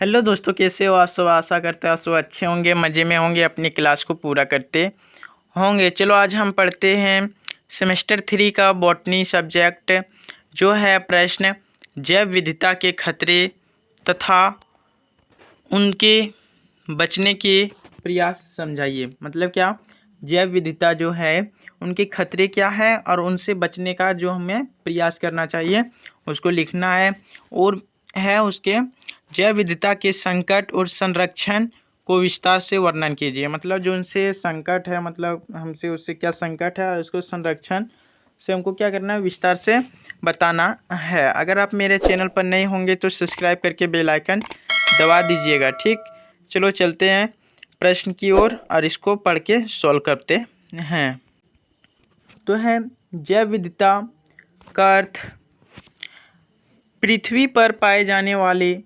Hello दोस्तों, कैसे हो आप सब। आशा करते हैं आप सब अच्छे होंगे, मज़े में होंगे, अपनी क्लास को पूरा करते होंगे। चलो आज हम पढ़ते हैं सेमेस्टर 3 का बॉटनी सब्जेक्ट जो है प्रश्न जैव विविधता के खतरे तथा उनके बचने के प्रयास समझाइए। मतलब क्या, जैव विविधता जो है उनके खतरे क्या है और उनसे बचने का जो हमें प्रयास करना चाहिए उसको लिखना है। और है उसके जैव विविधता के संकट और संरक्षण को विस्तार से वर्णन कीजिए। मतलब जो उनसे संकट है, मतलब हमसे उससे क्या संकट है और उसको संरक्षण से हमको क्या करना है, विस्तार से बताना है। अगर आप मेरे चैनल पर नए होंगे तो सब्सक्राइब करके बेल आइकन दबा दीजिएगा। ठीक, चलो चलते हैं प्रश्न की ओर और इसको पढ़ के सॉल्व करते हैं। तो है जैव विविधता का अर्थ पृथ्वी पर पाए जाने वाले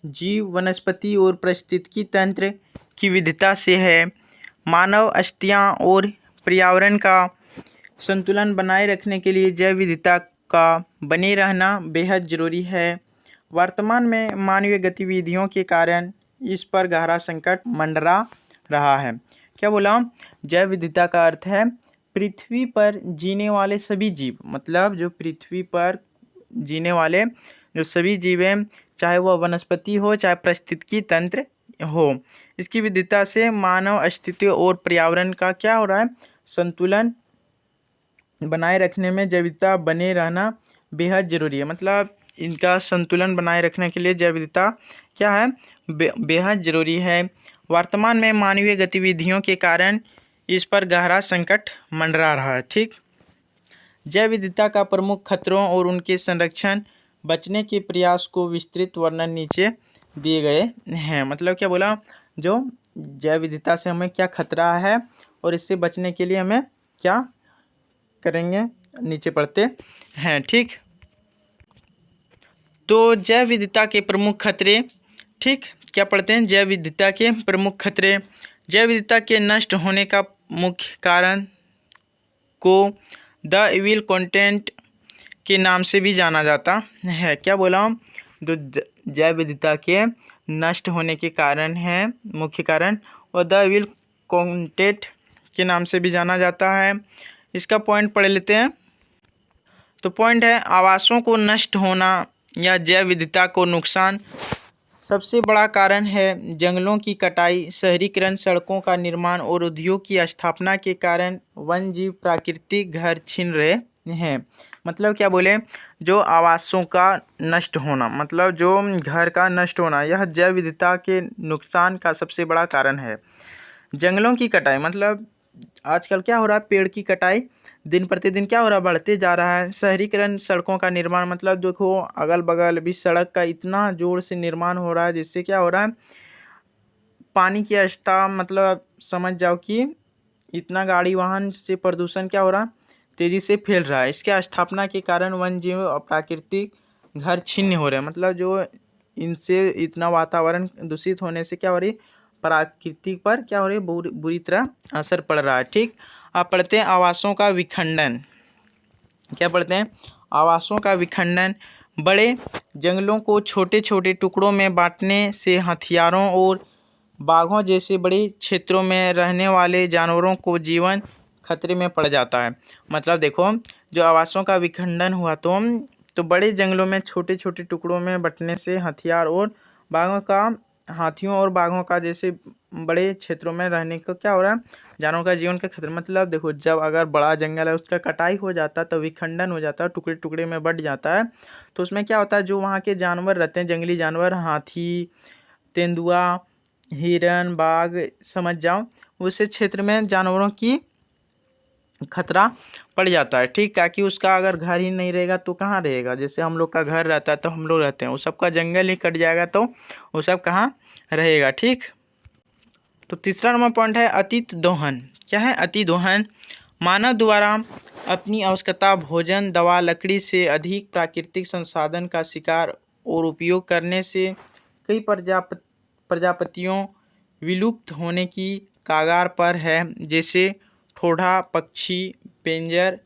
जीव, वनस्पति और पारिस्थितिकी तंत्र की विविधता से है। मानव अस्तित्व और पर्यावरण का संतुलन बनाए रखने के लिए जैव विविधता का बने रहना बेहद जरूरी है। वर्तमान में मानवीय गतिविधियों के कारण इस पर गहरा संकट मंडरा रहा है। क्या बोला, जैव विविधता का अर्थ है पृथ्वी पर जीने वाले सभी जीव। मतलब जो पृथ्वी पर जीने वाले जो सभी जीव हैं, चाहे वह वनस्पति हो चाहे पारिस्थितिकी तंत्र हो, इसकी विविधता से मानव अस्तित्व और पर्यावरण का क्या हो रहा है, संतुलन बनाए रखने में जैव विविधता बने रहना बेहद जरूरी है। मतलब इनका संतुलन बनाए रखने के लिए जैव विविधता क्या है, बेहद जरूरी है। वर्तमान में मानवीय गतिविधियों के कारण इस पर गहरा संकट मंडरा रहा है। ठीक, जैव विविधता का प्रमुख खतरों और उनके संरक्षण बचने के प्रयास को विस्तृत वर्णन नीचे दिए गए हैं। मतलब क्या बोला, जो जैव विविधता से हमें क्या खतरा है और इससे बचने के लिए हमें क्या करेंगे, नीचे पढ़ते हैं। ठीक, तो जैव विविधता के प्रमुख खतरे। ठीक, क्या पढ़ते हैं, जैव विविधता के प्रमुख खतरे। जैव विविधता के नष्ट होने का मुख्य कारण को द इविल कंटेंट के नाम से भी जाना जाता है। क्या बोला, जो जैव विविधता के नष्ट होने के कारण है, मुख्य कारण, और द इविल कंटेंट के नाम से भी जाना जाता है। इसका पॉइंट पढ़ लेते हैं। तो पॉइंट है, आवासों को नष्ट होना या जैव विविधता को नुकसान सबसे बड़ा कारण है जंगलों की कटाई, शहरीकरण, सड़कों का निर्माण और उद्योग की स्थापना के कारण वन जीव प्राकृतिक घर छीन रहे हैं। मतलब क्या बोले, जो आवासों का नष्ट होना, मतलब जो घर का नष्ट होना, यह जैव विविधता के नुकसान का सबसे बड़ा कारण है। जंगलों की कटाई, मतलब आजकल क्या हो रहा है, पेड़ की कटाई दिन प्रतिदिन क्या हो रहा है, बढ़ते जा रहा है। शहरीकरण, सड़कों का निर्माण, मतलब देखो अगल बगल भी सड़क का इतना जोर से निर्माण हो रहा है जिससे क्या हो रहा है, पानी की अवस्था, मतलब समझ जाओ कि इतना गाड़ी वाहन से प्रदूषण क्या हो रहा है, तेज़ी से फैल रहा है। इसके स्थापना के कारण वन जीव और प्राकृतिक घर छिन्न हो रहे हैं। मतलब जो इनसे इतना वातावरण दूषित होने से क्या हो रही, प्राकृतिक पर क्या हो रही है, बुरी तरह असर पड़ रहा है। ठीक, आप पढ़ते हैं आवासों का विखंडन। क्या पढ़ते हैं, आवासों का विखंडन। बड़े जंगलों को छोटे छोटे टुकड़ों में बांटने से हथियारों और बाघों जैसे बड़े क्षेत्रों में रहने वाले जानवरों को जीवन खतरे में पड़ जाता है। मतलब देखो, जो आवासों का विखंडन हुआ तो बड़े जंगलों में छोटे छोटे टुकड़ों में बंटने से हाथियों और बाघों का जैसे बड़े क्षेत्रों में रहने को क्या हो रहा है, जानवरों का जीवन का खतरा। मतलब देखो, जब अगर बड़ा जंगल है उसका कटाई हो जाता है तो विखंडन हो जाता है, टुकड़े टुकड़े में बंट जाता है। तो उसमें क्या होता है, जो वहाँ के जानवर रहते हैं, जंगली जानवर, हाथी, तेंदुआ, हिरन, बाघ, समझ जाओ, उस क्षेत्र में जानवरों की खतरा पड़ जाता है। ठीक, ताकि उसका अगर घर ही नहीं रहेगा तो कहाँ रहेगा। जैसे हम लोग का घर रहता है तो हम लोग रहते हैं, वो सबका जंगल ही कट जाएगा तो वो सब कहाँ रहेगा। ठीक, तो तीसरा नंबर पॉइंट है अतीत दोहन। क्या है, अति दोहन। मानव द्वारा अपनी आवश्यकता भोजन, दवा, लकड़ी से अधिक प्राकृतिक संसाधन का शिकार और उपयोग करने से कई प्रजातियों विलुप्त होने की कगार पर है, जैसे ठोढ़ा पक्षी, पेंजर,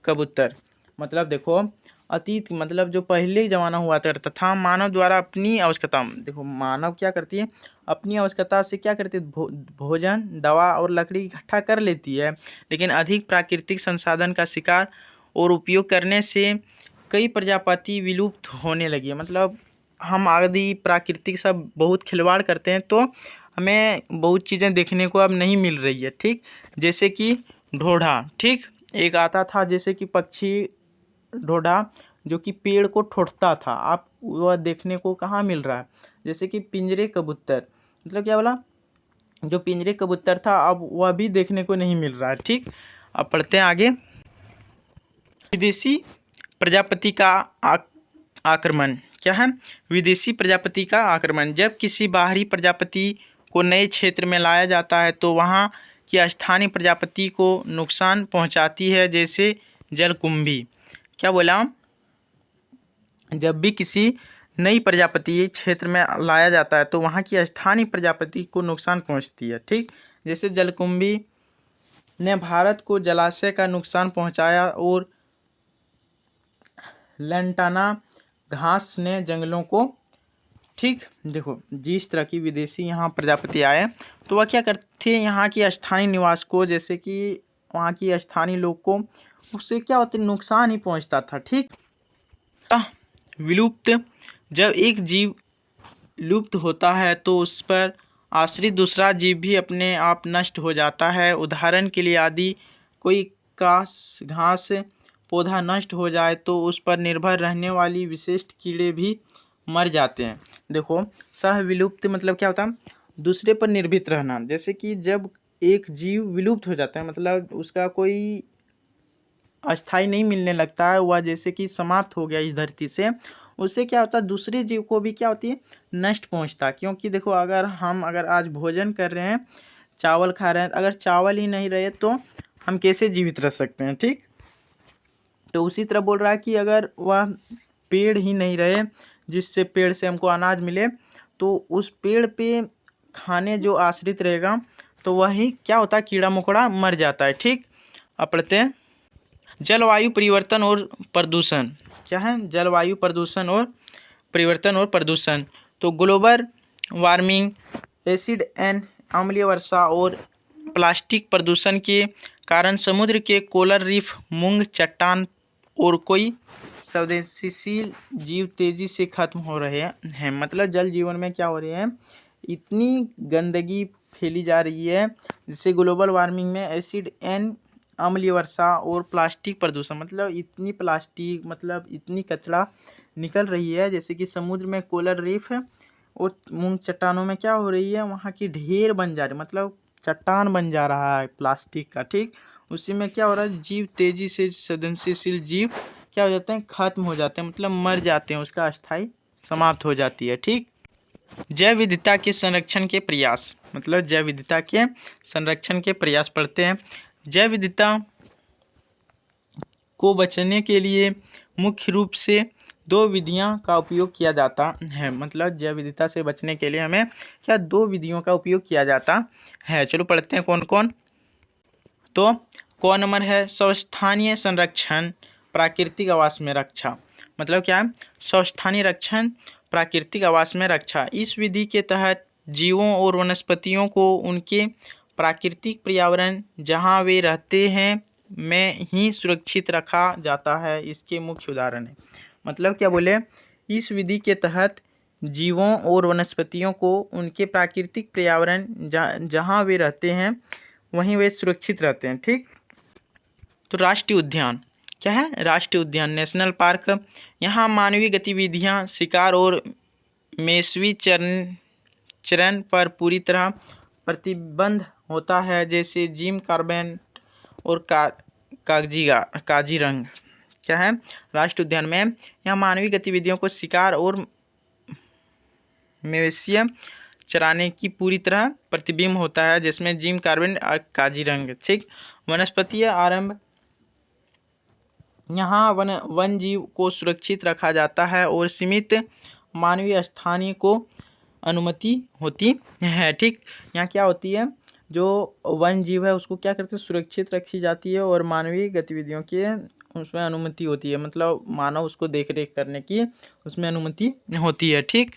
कबूतर। मतलब देखो, अतीत मतलब जो पहले ज़माना हुआ करता था, मानव द्वारा अपनी आवश्यकता, देखो मानव क्या करती है, अपनी आवश्यकता से क्या करती है, भोजन, दवा और लकड़ी इकट्ठा कर लेती है, लेकिन अधिक प्राकृतिक संसाधन का शिकार और उपयोग करने से कई प्रजाति विलुप्त होने लगी है। मतलब हम आदि प्राकृतिक सब बहुत खिलवाड़ करते हैं, तो हमें बहुत चीज़ें देखने को अब नहीं मिल रही है। ठीक, जैसे कि ढोढ़ा, ठीक, एक आता था जैसे कि पक्षी ढोढ़ा, जो कि पेड़ को ठोठता था, आप वह देखने को कहाँ मिल रहा है। जैसे कि पिंजरे कबूतर, मतलब क्या बोला, जो पिंजरे कबूतर था अब वह भी देखने को नहीं मिल रहा है। ठीक, अब पढ़ते हैं आगे। विदेशी प्रजापति का आक्रमण, क्या है, विदेशी प्रजापति का आक्रमण। जब किसी बाहरी प्रजापति को नए क्षेत्र में लाया जाता है तो वहाँ की स्थानीय प्रजापति को नुकसान पहुँचाती है, जैसे जलकुंभी। क्या बोला, जब भी किसी नई प्रजापति क्षेत्र में लाया जाता है तो वहाँ की स्थानीय प्रजापति को नुकसान पहुँचती है। ठीक, जैसे जलकुंभी ने भारत को जलाशय का नुकसान पहुँचाया और लंटाना घास ने जंगलों को। ठीक, देखो जिस तरह की विदेशी यहाँ प्रजापति आए तो वह क्या करते हैं, यहाँ की स्थानीय निवास को, जैसे कि वहाँ की स्थानीय लोग को उससे क्या होता है, नुकसान ही पहुँचता था। ठीक, विलुप्त, जब एक जीव लुप्त होता है तो उस पर आश्रित दूसरा जीव भी अपने आप नष्ट हो जाता है। उदाहरण के लिए यदि कोई घास पौधा नष्ट हो जाए तो उस पर निर्भर रहने वाली विशिष्ट कीड़े भी मर जाते हैं। देखो, सह विलुप्त मतलब क्या होता है, दूसरे पर निर्भर रहना। जैसे कि जब एक जीव विलुप्त हो जाता है, मतलब उसका कोई अस्थाई नहीं मिलने लगता है, वह जैसे कि समाप्त हो गया इस धरती से, उससे क्या होता है, दूसरे जीव को भी क्या होती है, नष्ट पहुंचता। क्योंकि देखो अगर आज भोजन कर रहे हैं, चावल खा रहे हैं, अगर चावल ही नहीं रहे तो हम कैसे जीवित रह सकते हैं। ठीक, तो उसी तरह बोल रहा है कि अगर वह पेड़ ही नहीं रहे जिससे पेड़ से हमको अनाज मिले, तो उस पेड़ पे खाने जो आश्रित रहेगा तो वही क्या होता है, कीड़ा मकोड़ा मर जाता है। ठीक, अब पढ़ते हैं जलवायु परिवर्तन और प्रदूषण। क्या है, जलवायु प्रदूषण और परिवर्तन और प्रदूषण। तो ग्लोबल वार्मिंग, एसिड एंड अम्लीय वर्षा और प्लास्टिक प्रदूषण के कारण समुद्र के कोरल रीफ, मूंग चट्टान और कोई संवेदनशील जीव तेजी से खत्म हो रहे हैं। मतलब जल जीवन में क्या हो रही है, इतनी गंदगी फैली जा रही है, जिससे ग्लोबल वार्मिंग में एसिड एंड अम्लीय वर्षा और प्लास्टिक प्रदूषण, मतलब इतनी प्लास्टिक, मतलब इतनी कचरा निकल रही है, जैसे कि समुद्र में कोरल रीफ है और मूंग चट्टानों में क्या हो रही है, वहाँ की ढेर बन जा रही है, मतलब चट्टान बन जा रहा है प्लास्टिक का। ठीक, उसी में क्या हो रहा है, जीव तेजी से, संवेदनशील जीव क्या हो जाते हैं, खत्म हो जाते हैं, मतलब मर जाते हैं, उसका अस्थाई समाप्त हो जाती है। ठीक, जैव विविधता के संरक्षण के प्रयास, मतलब जैव विविधता के संरक्षण के प्रयास पढ़ते हैं। जैव विविधता को बचने के लिए मुख्य रूप से दो विधियों का उपयोग किया जाता है। मतलब जैव विविधता से बचने के लिए हमें क्या दो विधियों का उपयोग किया जाता है। चलो पढ़ते हैं कौन कौन। तो कौन नंबर है, स्वस्थानीय संरक्षण, प्राकृतिक आवास में रक्षा। मतलब क्या है, स्वस्थानीय रक्षण, प्राकृतिक आवास में रक्षा। इस विधि के तहत जीवों और वनस्पतियों को उनके प्राकृतिक पर्यावरण जहाँ वे रहते हैं में ही सुरक्षित रखा जाता है। इसके मुख्य उदाहरण है, मतलब क्या बोले, इस विधि के तहत जीवों और वनस्पतियों को उनके प्राकृतिक पर्यावरण जहाँ वे रहते हैं वहीं वे सुरक्षित रहते हैं। ठीक, तो राष्ट्रीय उद्यान क्या है, राष्ट्रीय उद्यान, नेशनल पार्क। यहाँ मानवीय गतिविधियाँ, शिकार और मेषवी चरण पर पूरी तरह प्रतिबंध होता है, जैसे जिम कॉर्बेट और काजीरंग। क्या है, राष्ट्रीय उद्यान में यहाँ मानवीय गतिविधियों को, शिकार और मवेशी चराने की पूरी तरह प्रतिबिंब होता है, जिसमें जिम कॉर्बेट और काजीरंग। ठीक, वनस्पतीय आरंभ, यहाँ वन जीव को सुरक्षित रखा जाता है और सीमित मानवीय स्थानीय को अनुमति होती है। ठीक, यहाँ क्या होती है, जो वन जीव है उसको क्या करते हैं, सुरक्षित रखी जाती है और मानवीय गतिविधियों के उसमें अनुमति होती है, मतलब मानव उसको देख रेख करने की उसमें अनुमति होती है। ठीक,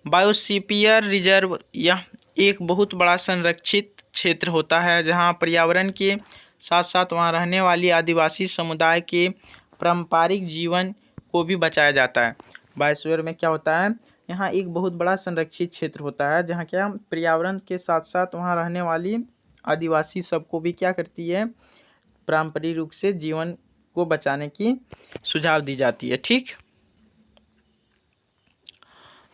बायोस्फीयर रिजर्व यह एक बहुत बड़ा संरक्षित क्षेत्र होता है जहां पर्यावरण के साथ साथ वहां रहने वाली आदिवासी समुदाय के पारंपरिक जीवन को भी बचाया जाता है। बायोस्फीयर में क्या होता है, यहाँ एक बहुत बड़ा संरक्षित क्षेत्र होता है जहाँ क्या पर्यावरण के साथ साथ वहाँ रहने वाली आदिवासी सबको भी क्या करती है, पारंपरिक रूप से जीवन को बचाने की सुझाव दी जाती है। ठीक,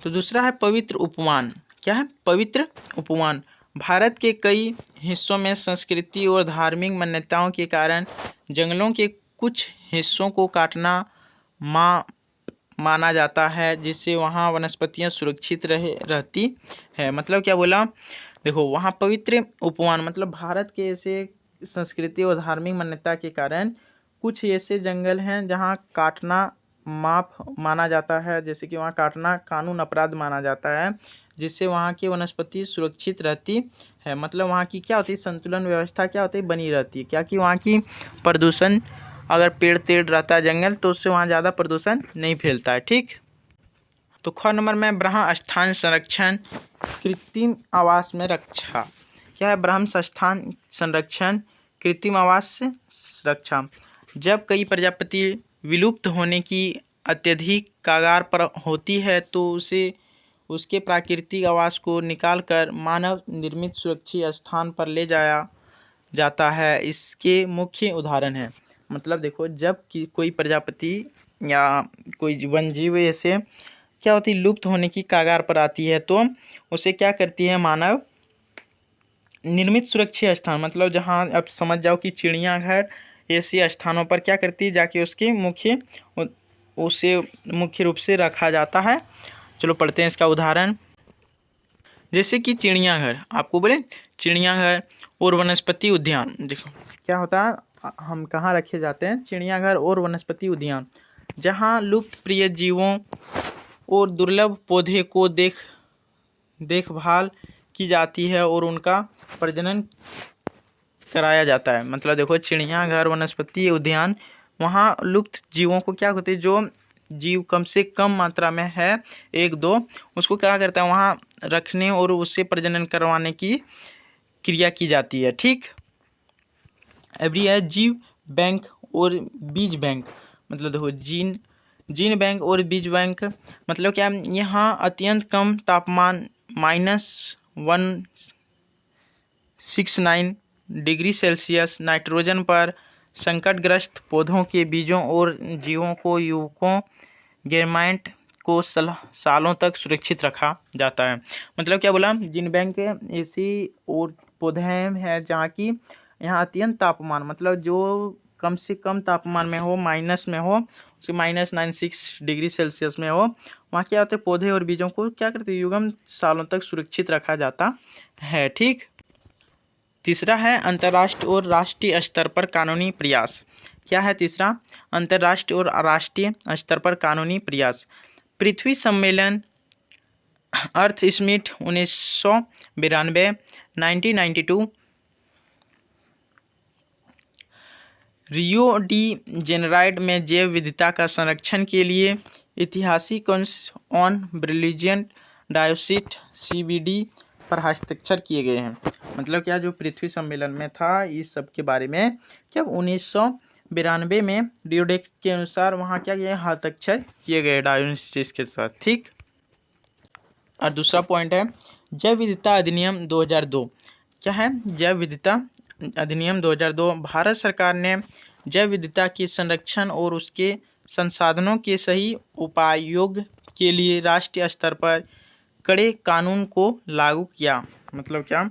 तो दूसरा है पवित्र उपवन। क्या है, पवित्र उपवन। भारत के कई हिस्सों में संस्कृति और धार्मिक मान्यताओं के कारण जंगलों के कुछ हिस्सों को काटना माना जाता है, जिससे वहाँ वनस्पतियाँ सुरक्षित रहती है। मतलब क्या बोला, देखो वहाँ पवित्र उपवन मतलब भारत के ऐसे संस्कृति और धार्मिक मान्यता के कारण कुछ ऐसे जंगल हैं जहाँ काटना माफ माना जाता है, जैसे कि वहाँ काटना कानून अपराध माना जाता है, जिससे वहाँ की वनस्पति सुरक्षित रहती है। मतलब वहाँ की क्या होती है, संतुलन व्यवस्था क्या होती है, बनी रहती है। क्या कि वहाँ की प्रदूषण, अगर पेड़ तेड़ रहता है जंगल तो उससे वहाँ ज़्यादा प्रदूषण नहीं फैलता है। ठीक, तो ख नंबर में ब्रह्म स्थान संरक्षण कृत्रिम आवास में रक्षा। क्या है, ब्रह्म स्थान संरक्षण कृत्रिम आवास से रक्षा। जब कई प्रजाति विलुप्त होने की अत्यधिक कगार पर होती है तो उसे उसके प्राकृतिक आवास को निकालकर मानव निर्मित सुरक्षित स्थान पर ले जाया जाता है। इसके मुख्य उदाहरण है, मतलब देखो जब कि कोई प्रजाति या कोई वन जीव ऐसे क्या होती है, लुप्त होने की कगार पर आती है तो उसे क्या करती है, मानव निर्मित सुरक्षित स्थान, मतलब जहाँ अब समझ जाओ कि चिड़ियाघर ऐसे स्थानों पर क्या करती है, जाके उसे मुख्य रूप से रखा जाता है। चलो पढ़ते हैं इसका उदाहरण। जैसे कि चिड़ियाघर, आपको बोले चिड़ियाघर और वनस्पति उद्यान। देखो क्या होता है, हम कहाँ रखे जाते हैं, चिड़ियाघर और वनस्पति उद्यान, जहाँ लुप्त प्रिय जीवों और दुर्लभ पौधे को देखभाल की जाती है और उनका प्रजनन कराया जाता है। मतलब देखो चिड़ियाघर वनस्पति उद्यान, वहाँ लुप्त जीवों को क्या होते हैं, जो जीव कम से कम मात्रा में है, एक दो, उसको क्या करता है वहाँ रखने और उससे प्रजनन करवाने की क्रिया की जाती है। ठीक, अभी है जीव बैंक और बीज बैंक। मतलब देखो जीन बैंक और बीज बैंक मतलब क्या, यहाँ अत्यंत कम तापमान -169 डिग्री सेल्सियस नाइट्रोजन पर संकटग्रस्त पौधों के बीजों और जीवों को युवकों गेरमाइट को सालों तक सुरक्षित रखा जाता है। मतलब क्या बोला, जीन बैंक ऐसी और पौधे हैं जहाँ की यहाँ अत्यंत तापमान, मतलब जो कम से कम तापमान में हो, माइनस में हो, उसके -96 डिग्री सेल्सियस में हो, वहाँ क्या होते हैं, पौधे और बीजों को क्या करते हैं, युगम सालों तक सुरक्षित रखा जाता है। ठीक, तीसरा है अंतर्राष्ट्रीय और राष्ट्रीय स्तर पर कानूनी प्रयास। क्या है तीसरा, अंतर्राष्ट्रीय और राष्ट्रीय स्तर पर कानूनी प्रयास। पृथ्वी सम्मेलन अर्थ समिट 1992, 1992, रियो डी जेनेरो में जैव विविधता का संरक्षण के लिए ऐतिहासिक कन्वेंशन ऑन ब्रिलियंट डायोसिटी (CBD) पर हस्ताक्षर किए गए हैं। मतलब क्या, जो पृथ्वी सम्मेलन में था इस सब के बारे में क्या 1992 में रियो के अनुसार वहाँ क्या किए, हस्ताक्षर किए गए डायोसिटी के साथ। ठीक, और दूसरा पॉइंट है जैव विविधता अधिनियम 2002। क्या है, जैव विविधता अधिनियम 2002। भारत सरकार ने जैव विविधता के संरक्षण और उसके संसाधनों के सही उपयोग के लिए राष्ट्रीय स्तर पर कड़े कानून को लागू किया। मतलब क्या,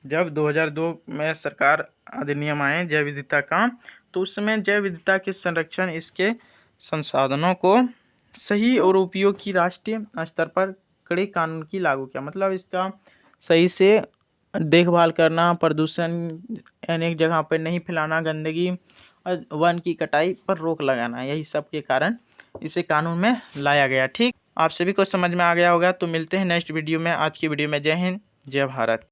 जब 2002 में सरकार अधिनियम आए जैव विविधता का, तो उस समय जैव विविधता के संरक्षण, इसके संसाधनों को सही और उपयोग की राष्ट्रीय स्तर पर कड़े कानून की लागू किया। मतलब इसका सही से देखभाल करना, प्रदूषण अनेक जगह पर नहीं फैलाना, गंदगी और वन की कटाई पर रोक लगाना, यही सब के कारण इसे कानून में लाया गया। ठीक, आप सभी को समझ में आ गया होगा। तो मिलते हैं नेक्स्ट वीडियो में। आज की वीडियो में जय हिंद, जय भारत।